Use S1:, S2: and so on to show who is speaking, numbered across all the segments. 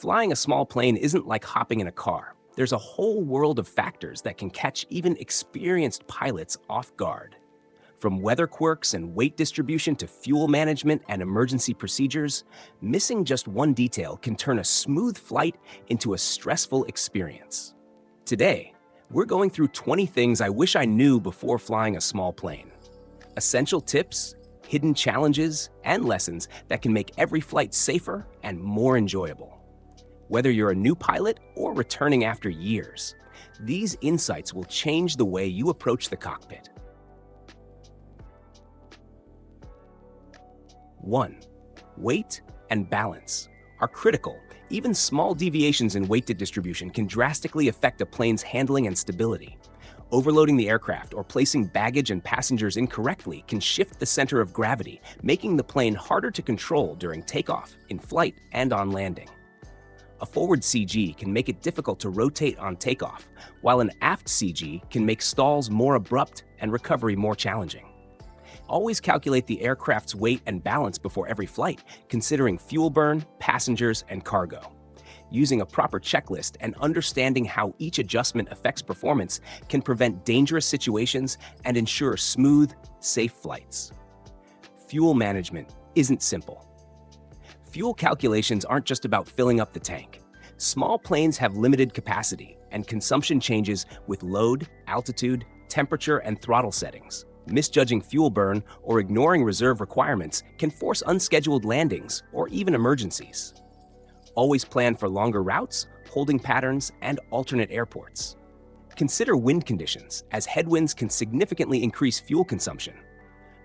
S1: Flying a small plane isn't like hopping in a car. There's a whole world of factors that can catch even experienced pilots off guard. From weather quirks and weight distribution to fuel management and emergency procedures, missing just one detail can turn a smooth flight into a stressful experience. Today, we're going through 20 things I wish I knew before flying a small plane. Essential tips, hidden challenges, and lessons that can make every flight safer and more enjoyable. Whether you're a new pilot or returning after years, these insights will change the way you approach the cockpit. 1. Weight and balance are critical. Even small deviations in weight distribution can drastically affect a plane's handling and stability. Overloading the aircraft or placing baggage and passengers incorrectly can shift the center of gravity, making the plane harder to control during takeoff, in flight, and on landing. A forward CG can make it difficult to rotate on takeoff, while an aft CG can make stalls more abrupt and recovery more challenging. Always calculate the aircraft's weight and balance before every flight, considering fuel burn, passengers, and cargo. Using a proper checklist and understanding how each adjustment affects performance can prevent dangerous situations and ensure smooth, safe flights. Fuel management isn't simple. Fuel calculations aren't just about filling up the tank. Small planes have limited capacity, and consumption changes with load, altitude, temperature, and throttle settings. Misjudging fuel burn or ignoring reserve requirements can force unscheduled landings or even emergencies. Always plan for longer routes, holding patterns, and alternate airports. Consider wind conditions, as headwinds can significantly increase fuel consumption.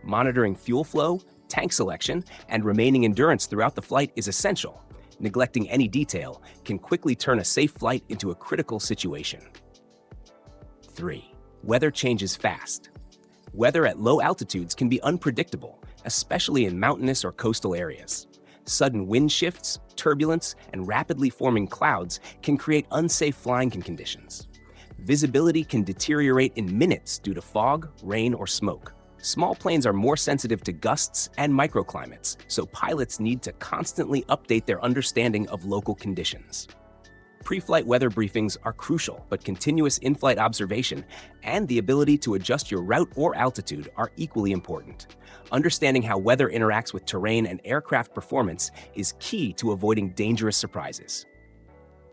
S1: Monitoring fuel flow, tank selection, and remaining endurance throughout the flight is essential. Neglecting any detail can quickly turn a safe flight into a critical situation. 3. Weather changes fast. Weather at low altitudes can be unpredictable, especially in mountainous or coastal areas. Sudden wind shifts, turbulence, and rapidly forming clouds can create unsafe flying conditions. Visibility can deteriorate in minutes due to fog, rain, or smoke. Small planes are more sensitive to gusts and microclimates, so pilots need to constantly update their understanding of local conditions. Pre-flight weather briefings are crucial, but continuous in-flight observation and the ability to adjust your route or altitude are equally important. Understanding how weather interacts with terrain and aircraft performance is key to avoiding dangerous surprises.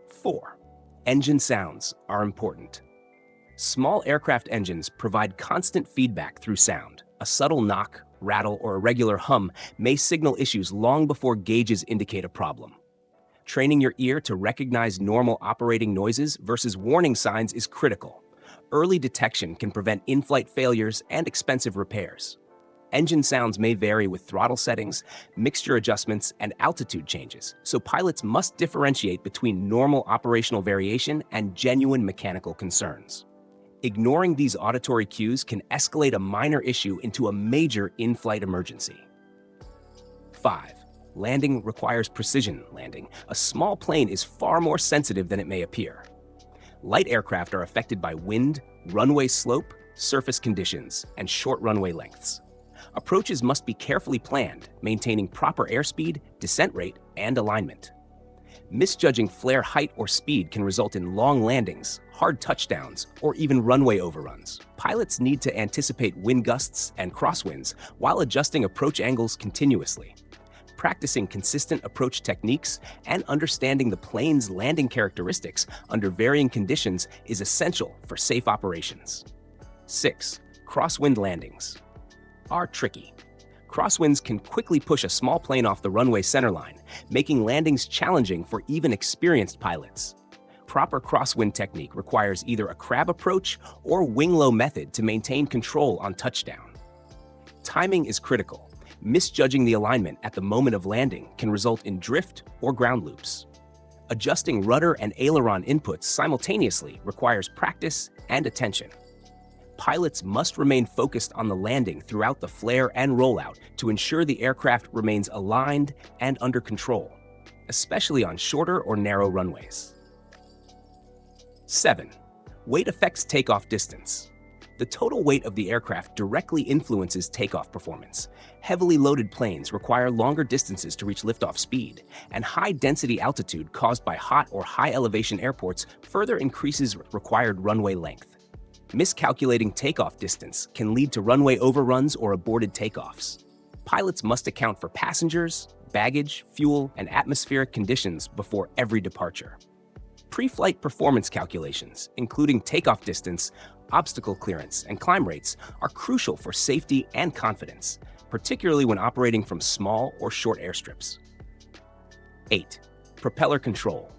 S1: 4. Engine sounds are important. Small aircraft engines provide constant feedback through sound. A subtle knock, rattle, or irregular hum may signal issues long before gauges indicate a problem. Training your ear to recognize normal operating noises versus warning signs is critical. Early detection can prevent in-flight failures and expensive repairs. Engine sounds may vary with throttle settings, mixture adjustments, and altitude changes, so pilots must differentiate between normal operational variation and genuine mechanical concerns. Ignoring these auditory cues can escalate a minor issue into a major in-flight emergency. 5. Landing requires precision landing. A small plane is far more sensitive than it may appear. Light aircraft are affected by wind, runway slope, surface conditions, and short runway lengths. Approaches must be carefully planned, maintaining proper airspeed, descent rate, and alignment. Misjudging flare height or speed can result in long landings, hard touchdowns, or even runway overruns. Pilots need to anticipate wind gusts and crosswinds while adjusting approach angles continuously. Practicing consistent approach techniques and understanding the plane's landing characteristics under varying conditions is essential for safe operations. 6. Crosswind landings are tricky. Crosswinds can quickly push a small plane off the runway centerline, making landings challenging for even experienced pilots. Proper crosswind technique requires either a crab approach or wing-low method to maintain control on touchdown. Timing is critical. Misjudging the alignment at the moment of landing can result in drift or ground loops. Adjusting rudder and aileron inputs simultaneously requires practice and attention. Pilots must remain focused on the landing throughout the flare and rollout to ensure the aircraft remains aligned and under control, especially on shorter or narrow runways. 7. Weight affects takeoff distance. The total weight of the aircraft directly influences takeoff performance. Heavily loaded planes require longer distances to reach liftoff speed, and high-density altitude caused by hot or high-elevation airports further increases required runway length. Miscalculating takeoff distance can lead to runway overruns or aborted takeoffs. Pilots must account for passengers, baggage, fuel, and atmospheric conditions before every departure. Pre-flight performance calculations, including takeoff distance, obstacle clearance, and climb rates, are crucial for safety and confidence, particularly when operating from small or short airstrips. 8. Propeller control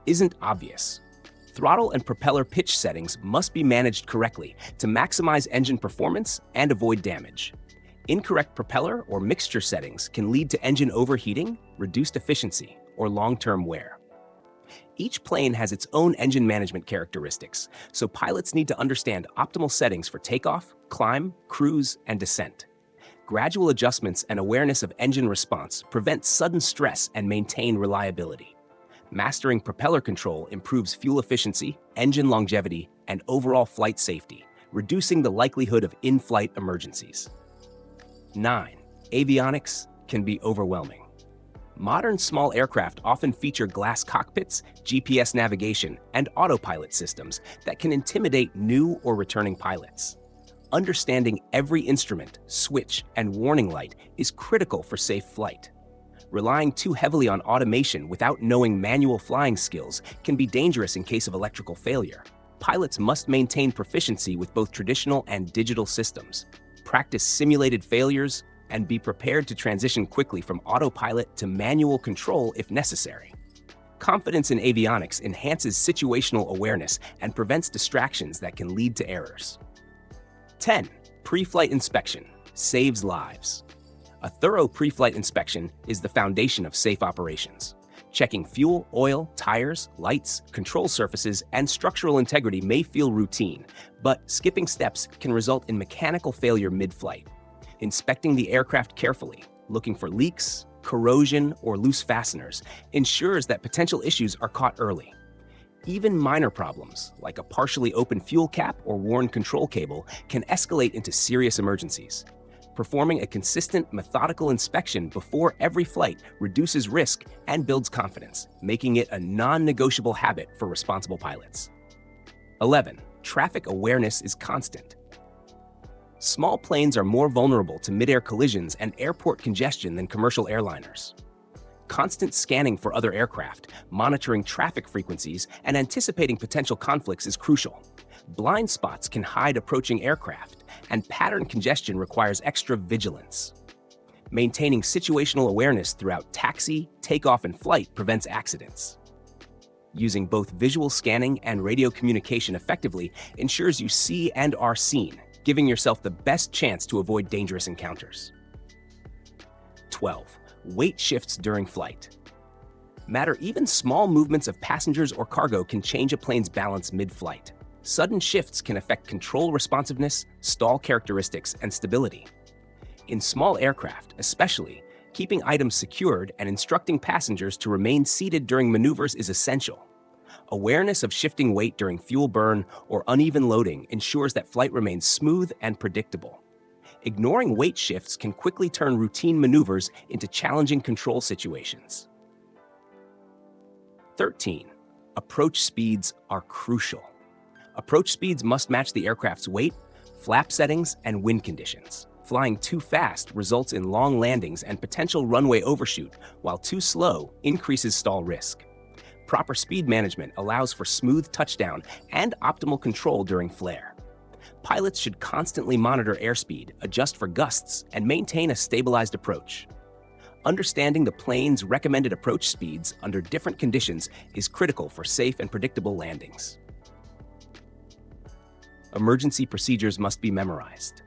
S1: isn't obvious. Throttle and propeller pitch settings must be managed correctly to maximize engine performance and avoid damage. Incorrect propeller or mixture settings can lead to engine overheating, reduced efficiency, or long-term wear. Each plane has its own engine management characteristics, so pilots need to understand optimal settings for takeoff, climb, cruise, and descent. Gradual adjustments and awareness of engine response prevent sudden stress and maintain reliability. Mastering propeller control improves fuel efficiency, engine longevity, and overall flight safety, reducing the likelihood of in-flight emergencies. 9. Avionics can be overwhelming. Modern small aircraft often feature glass cockpits, GPS navigation, and autopilot systems that can intimidate new or returning pilots. Understanding every instrument, switch, and warning light is critical for safe flight. Relying too heavily on automation without knowing manual flying skills can be dangerous in case of electrical failure. Pilots must maintain proficiency with both traditional and digital systems, practice simulated failures, and be prepared to transition quickly from autopilot to manual control if necessary. Confidence in avionics enhances situational awareness and prevents distractions that can lead to errors. 10. Pre-flight inspection saves lives. A thorough pre-flight inspection is the foundation of safe operations. Checking fuel, oil, tires, lights, control surfaces, and structural integrity may feel routine, but skipping steps can result in mechanical failure mid-flight. Inspecting the aircraft carefully, looking for leaks, corrosion, or loose fasteners, ensures that potential issues are caught early. Even minor problems, like a partially open fuel cap or worn control cable, can escalate into serious emergencies. Performing a consistent, methodical inspection before every flight reduces risk and builds confidence, making it a non-negotiable habit for responsible pilots. 11. Traffic awareness is constant. Small planes are more vulnerable to mid-air collisions and airport congestion than commercial airliners. Constant scanning for other aircraft, monitoring traffic frequencies, and anticipating potential conflicts is crucial. Blind spots can hide approaching aircraft, and pattern congestion requires extra vigilance. Maintaining situational awareness throughout taxi, takeoff, and flight prevents accidents. Using both visual scanning and radio communication effectively ensures you see and are seen, giving yourself the best chance to avoid dangerous encounters. 12. Weight shifts during flight. Even small movements of passengers or cargo can change a plane's balance mid-flight. Sudden shifts can affect control responsiveness, stall characteristics, and stability. In small aircraft, especially, keeping items secured and instructing passengers to remain seated during maneuvers is essential. Awareness of shifting weight during fuel burn or uneven loading ensures that flight remains smooth and predictable. Ignoring weight shifts can quickly turn routine maneuvers into challenging control situations. 13. Approach speeds are crucial. Approach speeds must match the aircraft's weight, flap settings, and wind conditions. Flying too fast results in long landings and potential runway overshoot, while too slow increases stall risk. Proper speed management allows for smooth touchdown and optimal control during flare. Pilots should constantly monitor airspeed, adjust for gusts, and maintain a stabilized approach. Understanding the plane's recommended approach speeds under different conditions is critical for safe and predictable landings. Emergency procedures must be memorized.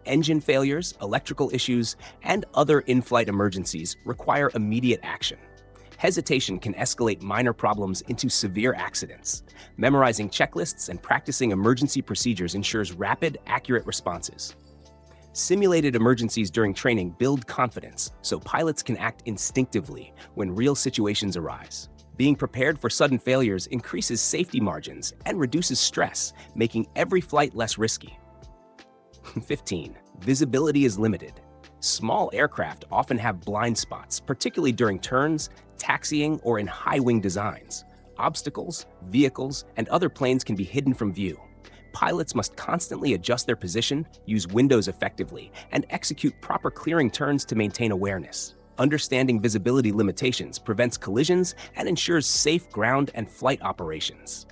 S1: Engine failures, electrical issues, and other in-flight emergencies require immediate action. Hesitation can escalate minor problems into severe accidents. Memorizing checklists and practicing emergency procedures ensures rapid, accurate responses. Simulated emergencies during training build confidence, so pilots can act instinctively when real situations arise. Being prepared for sudden failures increases safety margins and reduces stress, making every flight less risky. 15. Visibility is limited. Small aircraft often have blind spots, particularly during turns, taxiing, or in high-wing designs. Obstacles, vehicles, and other planes can be hidden from view. Pilots must constantly adjust their position, use windows effectively, and execute proper clearing turns to maintain awareness. Understanding visibility limitations prevents collisions and ensures safe ground and flight operations.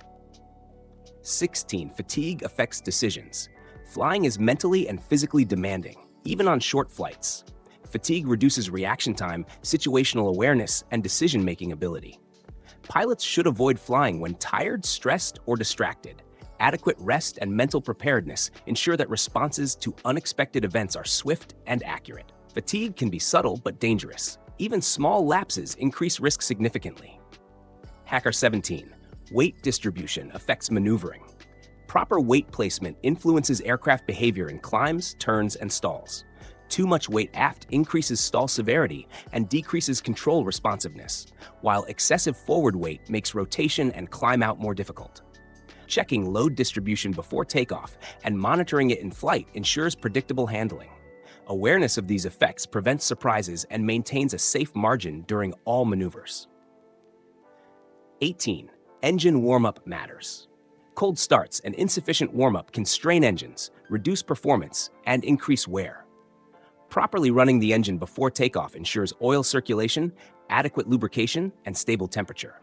S1: 16. Fatigue affects decisions. Flying is mentally and physically demanding, even on short flights. Fatigue reduces reaction time, situational awareness, and decision-making ability. Pilots should avoid flying when tired, stressed, or distracted. Adequate rest and mental preparedness ensure that responses to unexpected events are swift and accurate. Fatigue can be subtle but dangerous. Even small lapses increase risk significantly. Hacker 17. Weight distribution affects maneuvering. Proper weight placement influences aircraft behavior in climbs, turns, and stalls. Too much weight aft increases stall severity and decreases control responsiveness, while excessive forward weight makes rotation and climb out more difficult. Checking load distribution before takeoff and monitoring it in flight ensures predictable handling. Awareness of these effects prevents surprises and maintains a safe margin during all maneuvers. 18. Engine warm-up matters. Cold starts and insufficient warm-up can strain engines, reduce performance, and increase wear. Properly running the engine before takeoff ensures oil circulation, adequate lubrication, and stable temperature.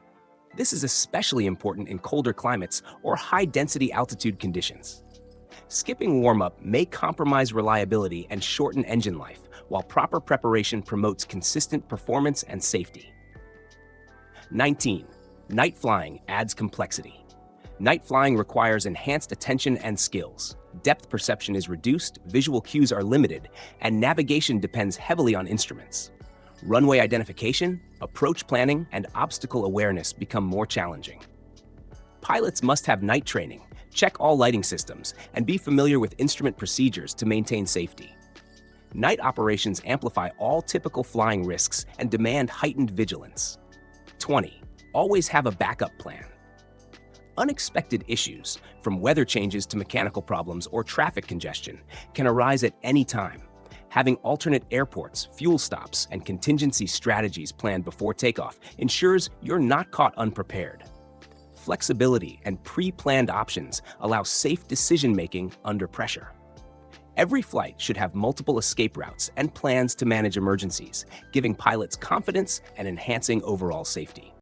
S1: This is especially important in colder climates or high-density altitude conditions. Skipping warm-up may compromise reliability and shorten engine life, while proper preparation promotes consistent performance and safety. 19. Night flying adds complexity. Night flying requires enhanced attention and skills. Depth perception is reduced, visual cues are limited, and navigation depends heavily on instruments. Runway identification, approach planning, and obstacle awareness become more challenging. Pilots must have night training, check all lighting systems, and be familiar with instrument procedures to maintain safety. Night operations amplify all typical flying risks and demand heightened vigilance. 20. Always have a backup plan. Unexpected issues, from weather changes to mechanical problems or traffic congestion, can arise at any time. Having alternate airports, fuel stops, and contingency strategies planned before takeoff ensures you're not caught unprepared. Flexibility and pre-planned options allow safe decision-making under pressure. Every flight should have multiple escape routes and plans to manage emergencies, giving pilots confidence and enhancing overall safety.